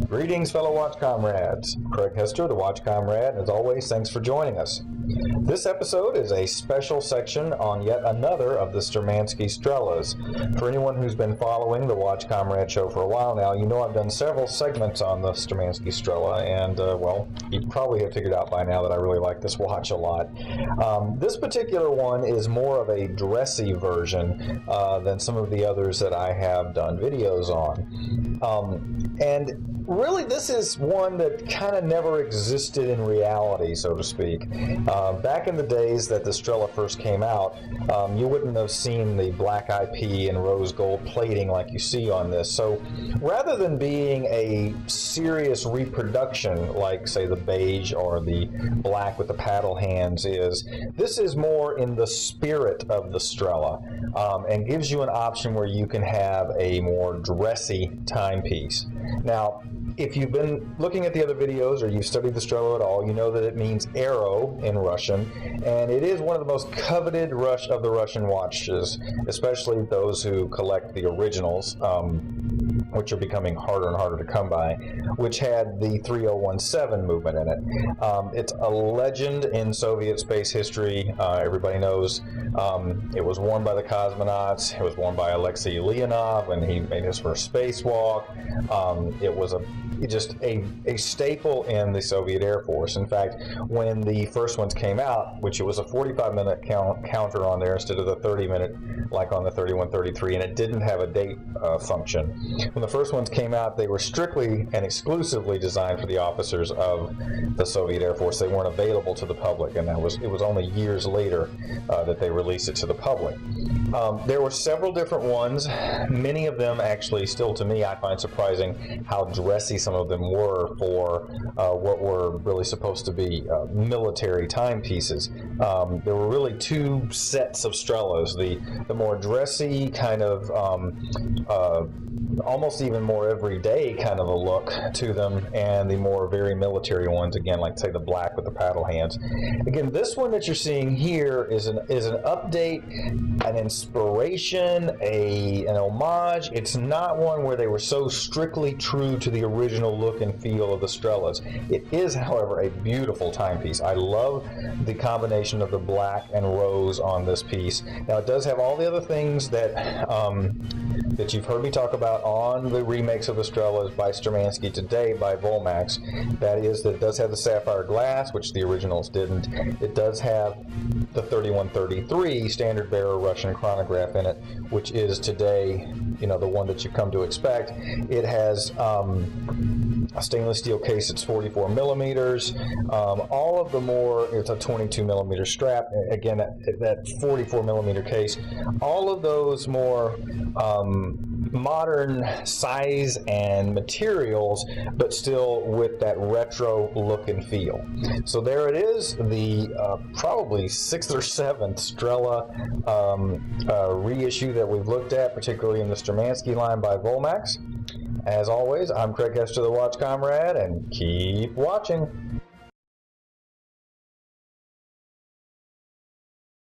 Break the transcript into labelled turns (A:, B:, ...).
A: Greetings, fellow Watch Comrades. Craig Hester, the Watch Comrade, and as always, thanks for joining us. This episode is a special section on yet another of the Sturmanskie Strelas. For anyone who's been following the Watch Comrade show for a while now, you know I've done several segments on the Sturmanskie Strela, and, well, you probably have figured out by now that I really like this watch a lot. This particular one is more of a dressy version than some of the others that I have done videos on. And really, this is one that kind of never existed in reality, so to speak. Back in the days that the Strela first came out, you wouldn't have seen the black IP and rose gold plating like you see on this. So rather than being a serious reproduction like, say, the beige or the black with the paddle hands is, this is more in the spirit of the Strela and gives you an option where you can have a more dressy timepiece. Now, if you've been looking at the other videos or you've studied the Strela at all, you know that it means arrow in Russian, and it is one of the most coveted of the Russian watches, especially those who collect the originals, which are becoming harder and harder to come by, which had the 3017 movement in it. It's a legend in Soviet space history. Everybody knows it was worn by the cosmonauts. It was worn by Alexei Leonov when he made his first spacewalk. It was just a staple in the Soviet Air Force. In fact, when the first ones came out, which it was a 45-minute counter on there instead of the 30-minute like on the 3133, and it didn't have a date function. When the first ones came out, they were strictly and exclusively designed for the officers of the Soviet Air Force. They weren't available to the public, and it was only years later that they released it to the public. There were several different ones. Many of them actually, still to me, I find surprising how dressy some of them were for what were really supposed to be military timepieces. There were really two sets of Strelas, the more dressy kind of almost even more everyday kind of a look to them, and the more very military ones, again, like say the black with the paddle hands. Again, this one that you're seeing here is an update, an inspiration, an homage. It's not one where they were so strictly true to the original look and feel of the Strelas. It is, however, a beautiful timepiece. I love the combination of the black and rose on this piece. Now, it does have all the other things that that you've heard me talk about on the remakes of the Strelas by Sturmanskie today by Volmax. That is, that it does have the sapphire glass, which the originals didn't. It does have the 3133 standard bearer Russian chronograph in it, which is today, you know, the one that you come to expect. It has a stainless steel case. It's 44 millimeters. All of the more, it's a 22 millimeter strap. Again, that 44 millimeter case. All of those more modern size and materials, but still with that retro look and feel. So there it is, the probably 6th or 7th Strela reissue that we've looked at, particularly in the Sturmanskie line by Volmax. As always, I'm Craig Hester, the Watch Comrade, and keep watching.